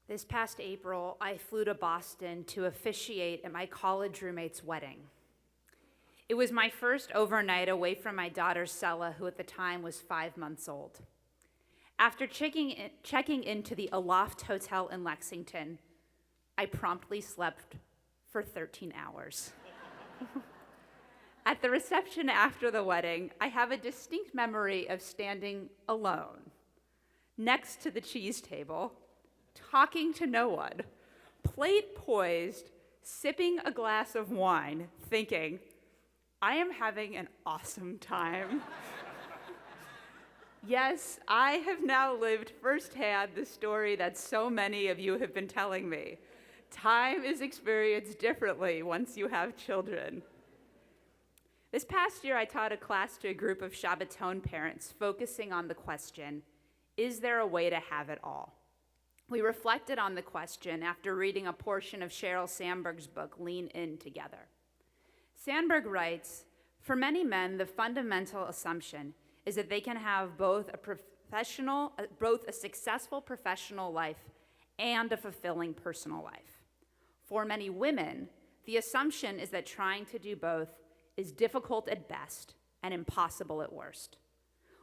This past April, I flew to Boston to officiate at my college roommate's wedding. It was my first overnight away from my daughter, Sella, who at the time was 5 months old. After checking into the Aloft Hotel in Lexington, I promptly slept for 13 hours. At the reception after the wedding, I have a distinct memory of standing alone, next to the cheese table, talking to no one, plate poised, sipping a glass of wine, thinking, I am having an awesome time. Yes, I have now lived firsthand the story that so many of you have been telling me. Time is experienced differently once you have children. This past year, I taught a class to a group of Shabbaton parents focusing on the question, is there a way to have it all? We reflected on the question after reading a portion of Sheryl Sandberg's book, Lean In Together. Sandberg writes, for many men, the fundamental assumption is that they can have both a successful professional life and a fulfilling personal life. For many women, the assumption is that trying to do both is difficult at best and impossible at worst.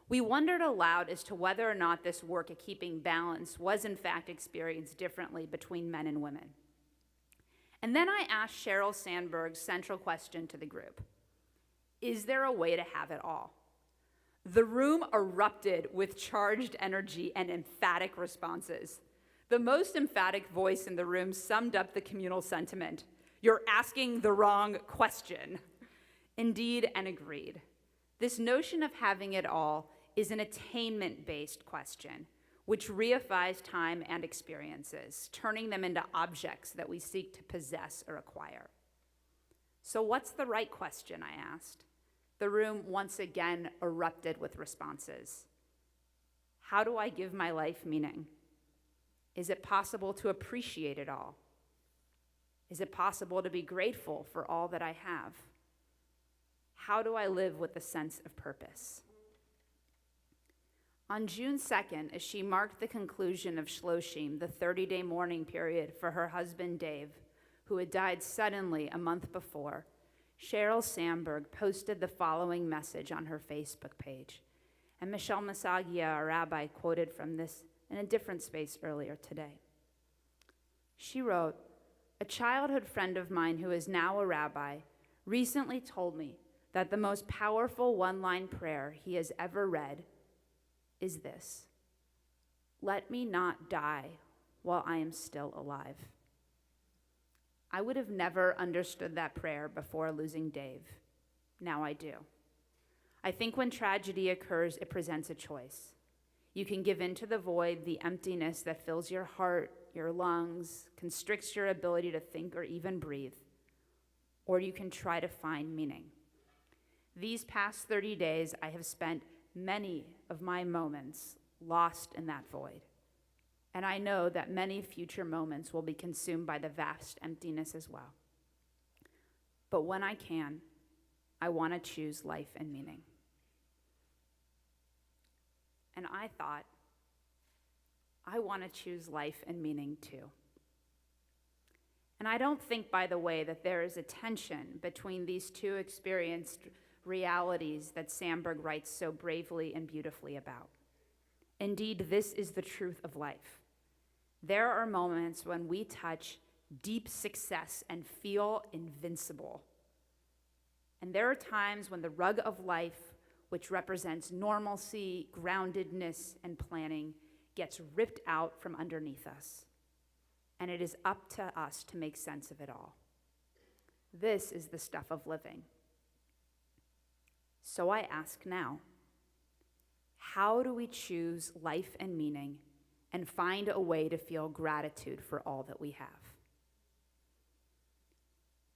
We wondered aloud as to whether or not this work at keeping balance was in fact experienced differently between men and women. And then I asked Sheryl Sandberg's central question to the group. Is there a way to have it all? The room erupted with charged energy and emphatic responses. The most emphatic voice in the room summed up the communal sentiment. You're asking the wrong question. Indeed, and agreed. This notion of having it all is an attainment-based question, which reifies time and experiences, turning them into objects that we seek to possess or acquire. So what's the right question, I asked. The room once again erupted with responses. How do I give my life meaning? Is it possible to appreciate it all? Is it possible to be grateful for all that I have? How do I live with a sense of purpose? On June 2nd, as she marked the conclusion of Shloshim, the 30-day mourning period for her husband Dave, who had died suddenly a month before, Sheryl Sandberg posted the following message on her Facebook page. And Michelle Masagia, our rabbi, quoted from this in a different space earlier today. She wrote, a childhood friend of mine who is now a rabbi recently told me that the most powerful one-line prayer he has ever read is this: let me not die while I am still alive. I would have never understood that prayer before losing Dave. Now I do. I think when tragedy occurs, it presents a choice. You can give in to the void, the emptiness that fills your heart, your lungs, constricts your ability to think or even breathe, or you can try to find meaning. These past 30 days, I have spent many of my moments lost in that void. And I know that many future moments will be consumed by the vast emptiness as well. But when I can, I want to choose life and meaning. And I thought, I want to choose life and meaning too. And I don't think, by the way, that there is a tension between these two experienced realities that Sandberg writes so bravely and beautifully about. Indeed, this is the truth of life. There are moments when we touch deep success and feel invincible. And there are times when the rug of life, which represents normalcy, groundedness, and planning, gets ripped out from underneath us. And it is up to us to make sense of it all. This is the stuff of living. So I ask now, how do we choose life and meaning and find a way to feel gratitude for all that we have?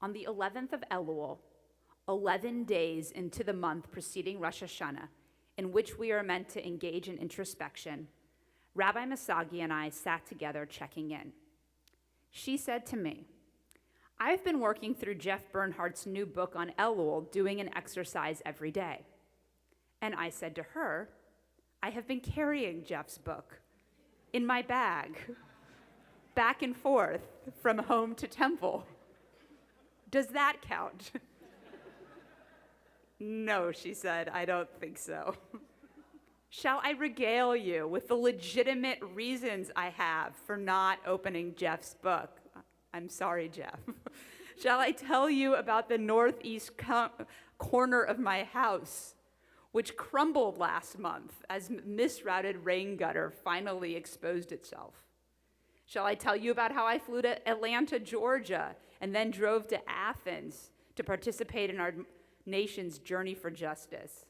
On the 11th of Elul, 11 days into the month preceding Rosh Hashanah, in which we are meant to engage in introspection, Rabbi Masagi and I sat together checking in. She said to me, I've been working through Jeff Bernhardt's new book on Elul, doing an exercise every day. And I said to her, I have been carrying Jeff's book in my bag. back and forth from home to temple. Does that count? No, she said, I don't think so. Shall I regale you with the legitimate reasons I have for not opening Jeff's book? I'm sorry, Jeff. Shall I tell you about the northeast corner of my house, which crumbled last month as misrouted rain gutter finally exposed itself? Shall I tell you about how I flew to Atlanta, Georgia, and then drove to Athens to participate in our nation's journey for justice?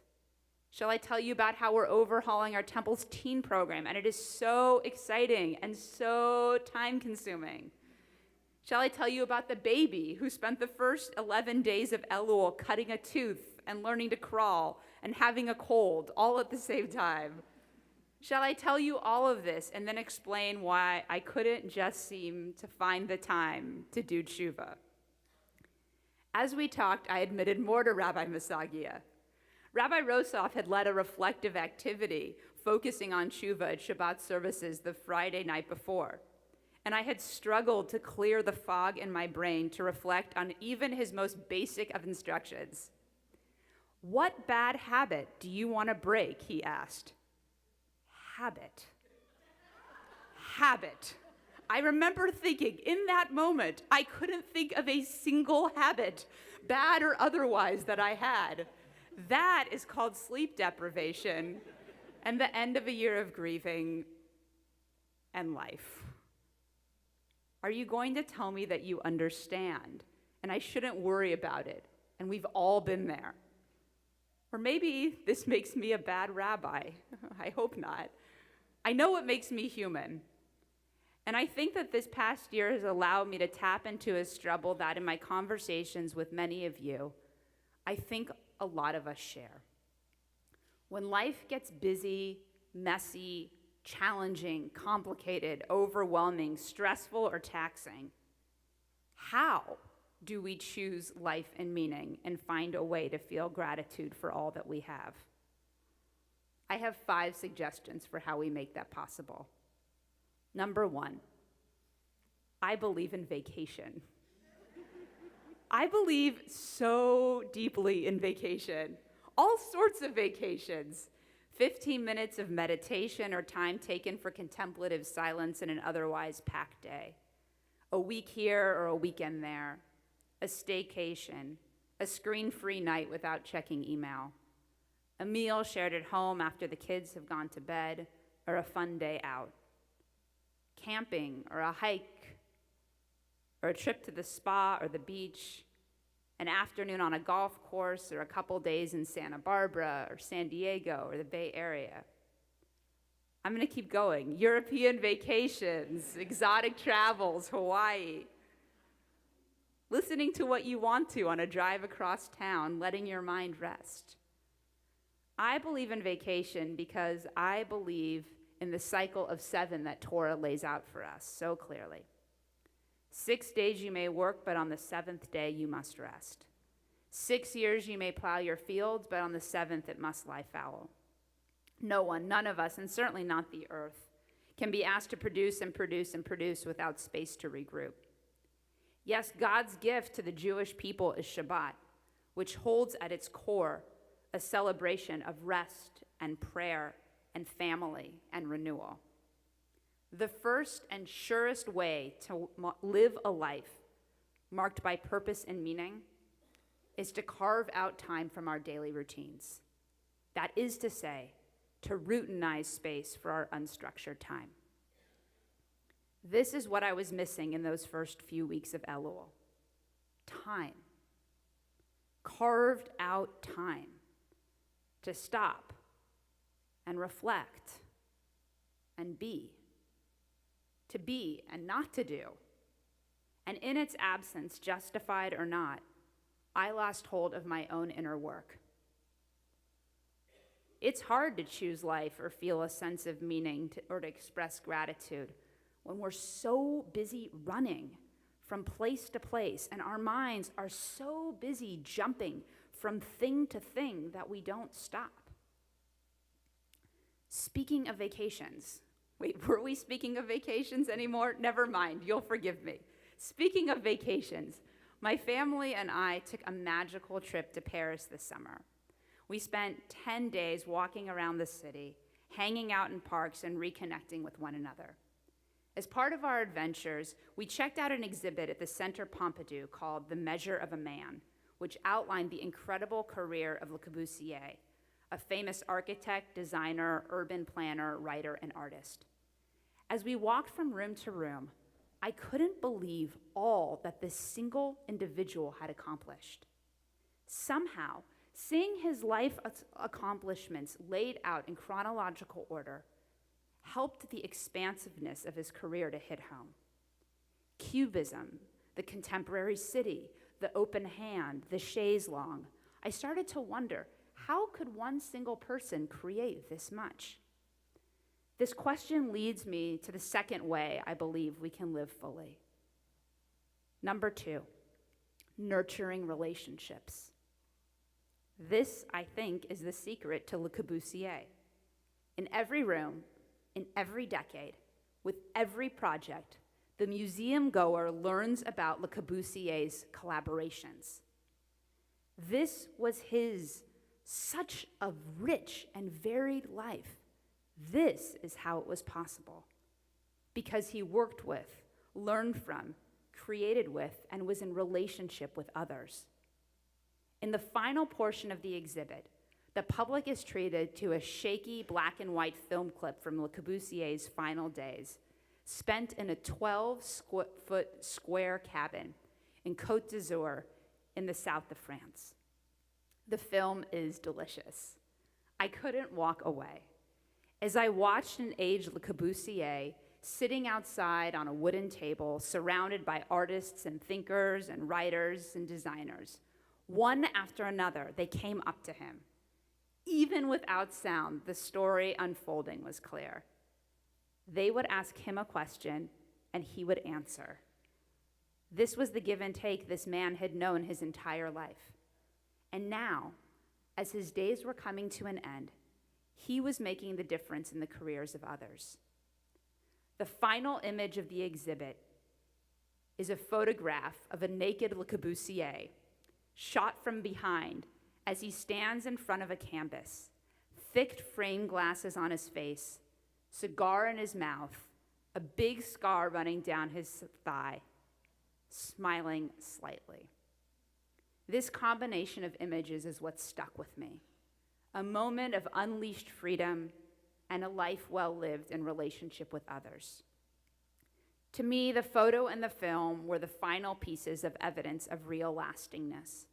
Shall I tell you about how we're overhauling our temple's teen program, and it is so exciting and so time-consuming? Shall I tell you about the baby who spent the first 11 days of Elul cutting a tooth and learning to crawl and having a cold all at the same time? Shall I tell you all of this and then explain why I couldn't just seem to find the time to do tshuva? As we talked, I admitted more to Rabbi Masagia. Rabbi Rosoff had led a reflective activity focusing on tshuva at Shabbat services the Friday night before, and I had struggled to clear the fog in my brain to reflect on even his most basic of instructions. What bad habit do you want to break, he asked. Habit. Habit. I remember thinking in that moment, I couldn't think of a single habit, bad or otherwise, that I had. That is called sleep deprivation and the end of a year of grieving and life. Are you going to tell me that you understand and I shouldn't worry about it and we've all been there? Or maybe this makes me a bad rabbi. I hope not. I know what makes me human. And I think that this past year has allowed me to tap into a struggle that in my conversations with many of you, I think a lot of us share. When life gets busy, messy, challenging, complicated, overwhelming, stressful, or taxing, how do we choose life and meaning and find a way to feel gratitude for all that we have? I have 5 suggestions for how we make that possible. Number 1, I believe in vacation. I believe so deeply in vacation, all sorts of vacations. 15 minutes of meditation or time taken for contemplative silence in an otherwise packed day. A week here or a weekend there. A staycation. A screen-free night without checking email. A meal shared at home after the kids have gone to bed, or a fun day out. Camping or a hike, or a trip to the spa or the beach, an afternoon on a golf course, or a couple days in Santa Barbara or San Diego or the Bay Area. I'm going to keep going. European vacations, exotic travels, Hawaii. Listening to what you want to on a drive across town, letting your mind rest. I believe in vacation because I believe in the cycle of 7 that Torah lays out for us so clearly. 6 days you may work, but on the 7th day you must rest. 6 years you may plow your fields, but on the 7th it must lie fallow. No one, none of us, and certainly not the earth, can be asked to produce and produce and produce without space to regroup. Yes, God's gift to the Jewish people is Shabbat, which holds at its core a celebration of rest and prayer and family and renewal. The first and surest way to live a life marked by purpose and meaning is to carve out time from our daily routines. That is to say, to routinize space for our unstructured time. This is what I was missing in those first few weeks of Elul. Time. Carved out time to stop and reflect and be. To be and not to do. And in its absence, justified or not, I lost hold of my own inner work. It's hard to choose life or feel a sense of meaning or to express gratitude when we're so busy running from place to place and our minds are so busy jumping from thing to thing that we don't stop. Speaking of vacations, Wait, were we speaking of vacations anymore? Never mind, you'll forgive me. Speaking of vacations, my family and I took a magical trip to Paris this summer. We spent 10 days walking around the city, hanging out in parks and reconnecting with one another. As part of our adventures, we checked out an exhibit at the Centre Pompidou called The Measure of a Man, which outlined the incredible career of Le Corbusier, a famous architect, designer, urban planner, writer, and artist. As we walked from room to room, I couldn't believe all that this single individual had accomplished. Somehow, seeing his life accomplishments laid out in chronological order helped the expansiveness of his career to hit home. Cubism, the contemporary city, the open hand, the chaise longue. I started to wonder, how could one single person create this much? This question leads me to the second way I believe we can live fully. Number 2, nurturing relationships. This, I think, is the secret to Le Corbusier. In every room, in every decade, with every project, the museum goer learns about Le Corbusier's collaborations. This was his such a rich and varied life. This is how it was possible, because he worked with, learned from, created with, and was in relationship with others. In the final portion of the exhibit, the public is treated to a shaky black and white film clip from Le Corbusier's final days, spent in a 12-foot square cabin in Côte d'Azur in the south of France. The film is delicious. I couldn't walk away. As I watched an aged Le Corbusier sitting outside on a wooden table, surrounded by artists and thinkers and writers and designers, one after another, they came up to him. Even without sound, the story unfolding was clear. They would ask him a question, and he would answer. This was the give and take this man had known his entire life. And now, as his days were coming to an end, he was making the difference in the careers of others. The final image of the exhibit is a photograph of a naked Le Corbusier, shot from behind as he stands in front of a canvas, thick frame glasses on his face, cigar in his mouth, a big scar running down his thigh, smiling slightly. This combination of images is what stuck with me. A moment of unleashed freedom and a life well lived in relationship with others. To me, the photo and the film were the final pieces of evidence of real lastingness.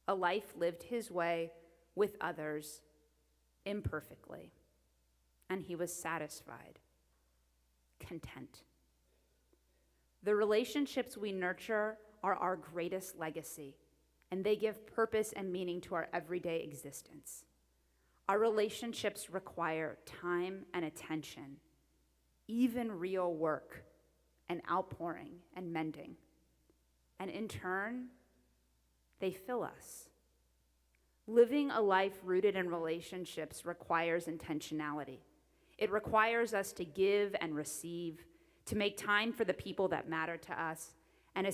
A life lived his way with others imperfectly. And he was satisfied, content. The relationships we nurture are our greatest legacy, and they give purpose and meaning to our everyday existence. Our relationships require time and attention, even real work and outpouring and mending. And in turn, they fill us. Living a life rooted in relationships requires intentionality. It requires us to give and receive, to make time for the people that matter to us, and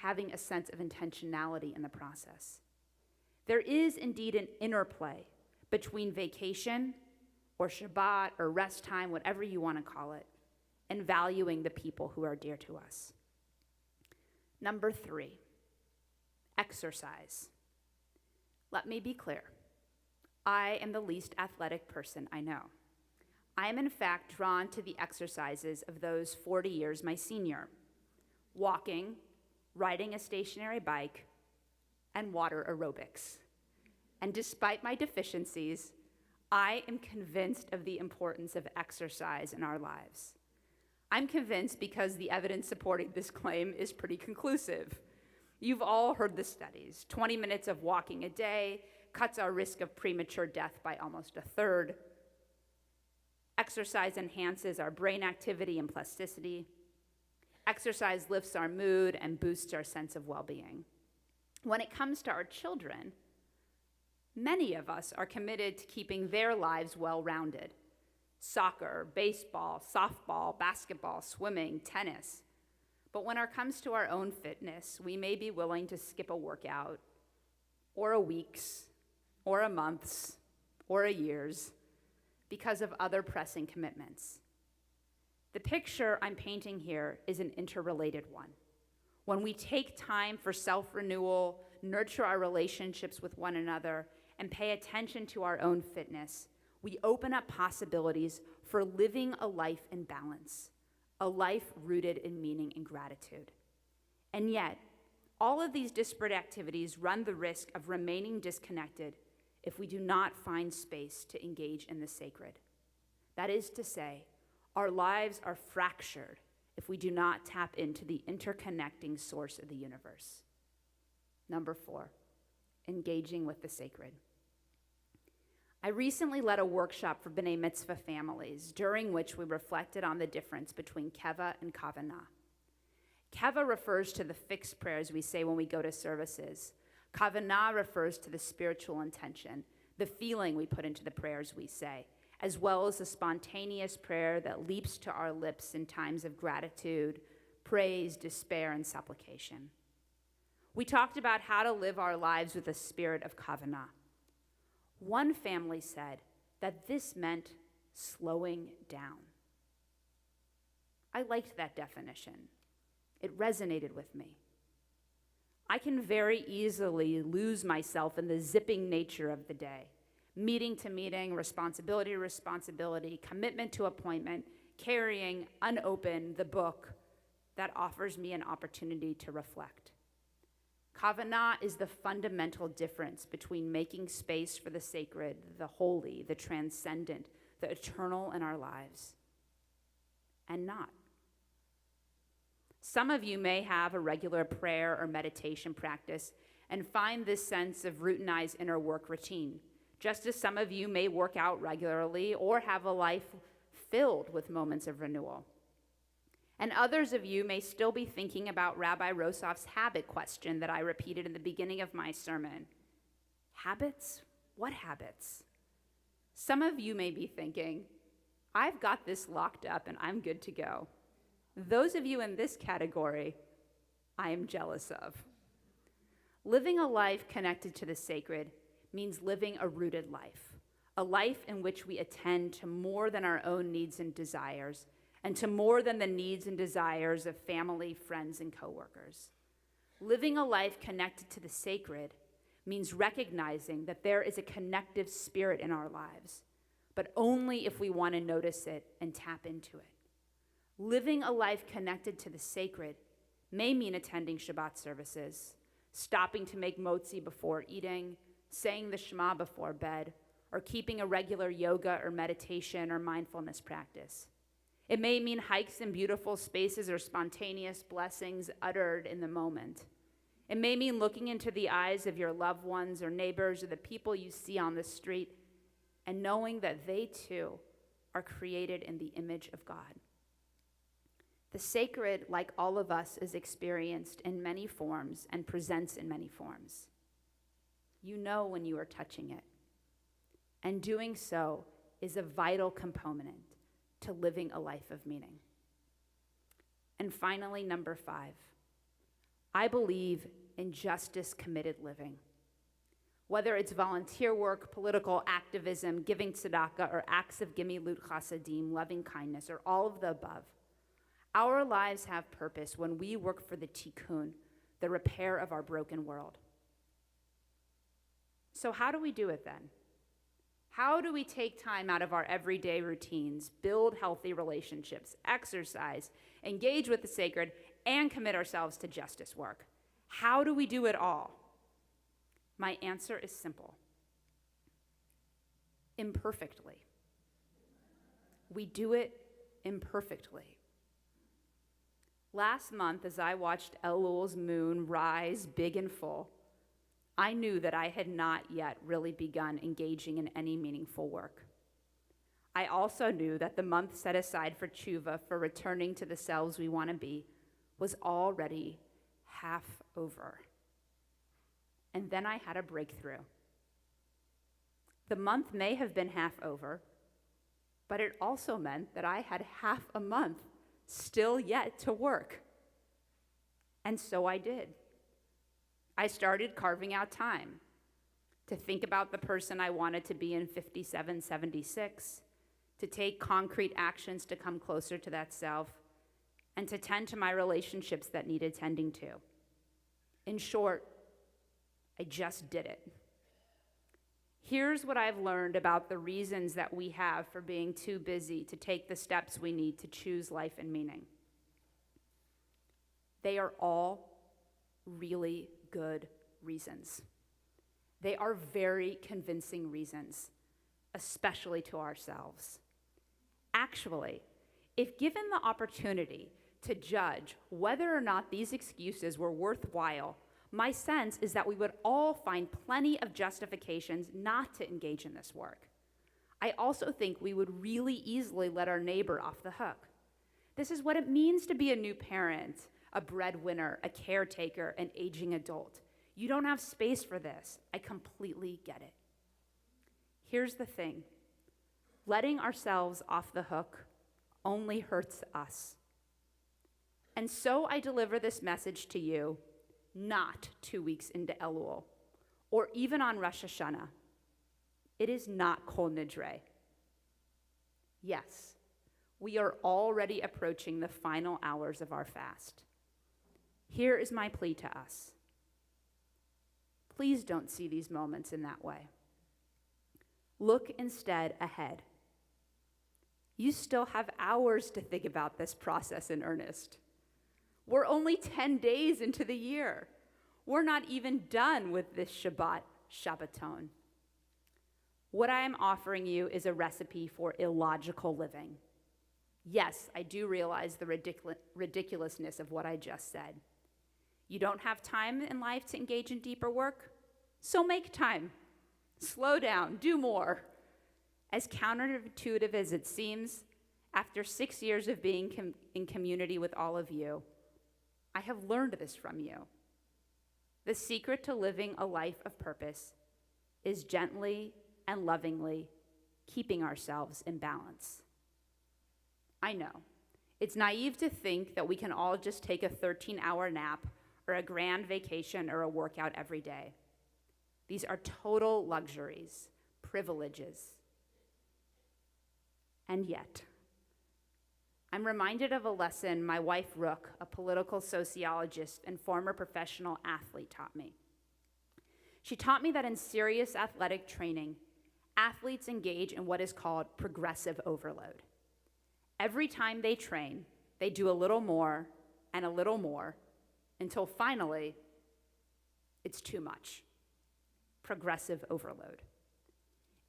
having a sense of intentionality in the process. There is indeed an interplay between vacation or Shabbat or rest time, whatever you want to call it, and valuing the people who are dear to us. Number 3, exercise. Let me be clear. I am the least athletic person I know. I am in fact drawn to the exercises of those 40 years my senior: walking, riding a stationary bike, and water aerobics. And despite my deficiencies, I am convinced of the importance of exercise in our lives. I'm convinced because the evidence supporting this claim is pretty conclusive. You've all heard the studies. 20 minutes of walking a day cuts our risk of premature death by almost a third. Exercise enhances our brain activity and plasticity. Exercise lifts our mood and boosts our sense of well-being. When it comes to our children, many of us are committed to keeping their lives well-rounded. Soccer, baseball, softball, basketball, swimming, tennis. But when it comes to our own fitness, we may be willing to skip a workout, or a week's, or a month's, or a year's, because of other pressing commitments. The picture I'm painting here is an interrelated one. When we take time for self-renewal, nurture our relationships with one another, and pay attention to our own fitness, we open up possibilities for living a life in balance, a life rooted in meaning and gratitude. And yet, all of these disparate activities run the risk of remaining disconnected if we do not find space to engage in the sacred. That is to say, our lives are fractured if we do not tap into the interconnecting source of the universe. Number 4, engaging with the sacred. I recently led a workshop for B'nai Mitzvah families, during which we reflected on the difference between keva and kavanah. Keva refers to the fixed prayers we say when we go to services. Kavanah refers to the spiritual intention, the feeling we put into the prayers we say, as well as the spontaneous prayer that leaps to our lips in times of gratitude, praise, despair, and supplication. We talked about how to live our lives with a spirit of kavanah. One family said that this meant slowing down. I liked that definition. It resonated with me. I can very easily lose myself in the zipping nature of the day. Meeting to meeting, responsibility to responsibility, commitment to appointment, carrying unopened the book that offers me an opportunity to reflect. Kavanah is the fundamental difference between making space for the sacred, the holy, the transcendent, the eternal in our lives, and not. Some of you may have a regular prayer or meditation practice and find this sense of routinized inner work routine, just as some of you may work out regularly or have a life filled with moments of renewal. And others of you may still be thinking about Rabbi Rosov's habit question that I repeated in the beginning of my sermon. Habits? What habits? Some of you may be thinking, I've got this locked up and I'm good to go. Those of you in this category, I am jealous of. Living a life connected to the sacred means living a rooted life, a life in which we attend to more than our own needs and desires, and to more than the needs and desires of family, friends, and coworkers. Living a life connected to the sacred means recognizing that there is a connective spirit in our lives, but only if we want to notice it and tap into it. Living a life connected to the sacred may mean attending Shabbat services, stopping to make motzi before eating, saying the Shema before bed, or keeping a regular yoga or meditation or mindfulness practice. It may mean hikes in beautiful spaces or spontaneous blessings uttered in the moment. It may mean looking into the eyes of your loved ones or neighbors or the people you see on the street and knowing that they too are created in the image of God. The sacred, like all of us, is experienced in many forms and presents in many forms. You know when you are touching it. And doing so is a vital component to living a life of meaning. And finally, number 5, I believe in justice-committed living. Whether it's volunteer work, political activism, giving tzedakah, or acts of gimilut chasadim, loving kindness, or all of the above, our lives have purpose when we work for the tikkun, the repair of our broken world. So how do we do it then? How do we take time out of our everyday routines, build healthy relationships, exercise, engage with the sacred, and commit ourselves to justice work? How do we do it all? My answer is simple. Imperfectly. We do it imperfectly. Last month, as I watched Elul's moon rise big and full, I knew that I had not yet really begun engaging in any meaningful work. I also knew that the month set aside for tshuva, for returning to the selves we want to be, was already half over. And then I had a breakthrough. The month may have been half over, But it also meant that I had half a month still yet to work. And so I did. I started carving out time to think about the person I wanted to be in 57, 76, to take concrete actions to come closer to that self, and to tend to my relationships that needed tending to. In short, I just did it. Here's what I've learned about the reasons that we have for being too busy to take the steps we need to choose life and meaning. They are all really good reasons. They are very convincing reasons, especially to ourselves. Actually, if given the opportunity to judge whether or not these excuses were worthwhile, my sense is that we would all find plenty of justifications not to engage in this work. I also think we would really easily let our neighbor off the hook. This is what it means to be a new parent, a breadwinner, a caretaker, an aging adult. You don't have space for this. I completely get it. Here's the thing. Letting ourselves off the hook only hurts us. And so I deliver this message to you, not 2 weeks into Elul, or even on Rosh Hashanah. It is not Kol Nidre. Yes, we are already approaching the final hours of our fast. Here is my plea to us. Please don't see these moments in that way. Look instead ahead. You still have hours to think about this process in earnest. We're only 10 days into the year. We're not even done with this Shabbaton. What I am offering you is a recipe for illogical living. Yes, I do realize the ridiculousness of what I just said. You don't have time in life to engage in deeper work? So make time. Slow down, do more. As counterintuitive as it seems, after 6 years of being in community with all of you, I have learned this from you. The secret to living a life of purpose is gently and lovingly keeping ourselves in balance. I know, it's naive to think that we can all just take a 13-hour nap or a grand vacation or a workout every day. These are total luxuries, privileges. And yet, I'm reminded of a lesson my wife Rook, a political sociologist and former professional athlete, taught me. She taught me that in serious athletic training, athletes engage in what is called progressive overload. Every time they train, they do a little more and a little more until finally it's too much. Progressive overload.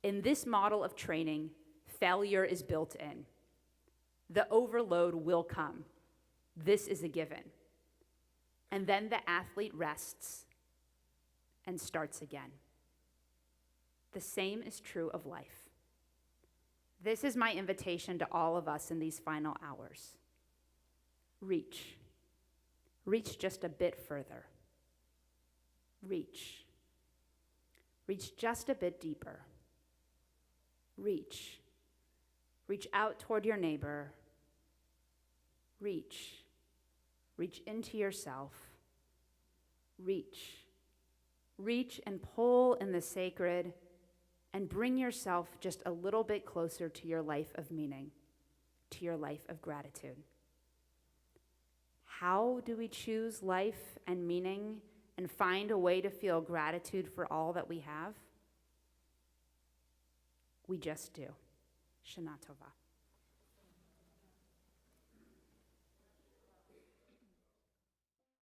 In this model of training, failure is built in. The overload will come. This is a given. And then the athlete rests and starts again. The same is true of life. This is my invitation to all of us in these final hours. Reach. Reach just a bit further. Reach. Reach just a bit deeper. Reach. Reach out toward your neighbor. Reach. Reach into yourself. Reach. Reach and pull in the sacred and bring yourself just a little bit closer to your life of meaning, to your life of gratitude. How do we choose life and meaning and find a way to feel gratitude for all that we have? We just do. Shana Tova.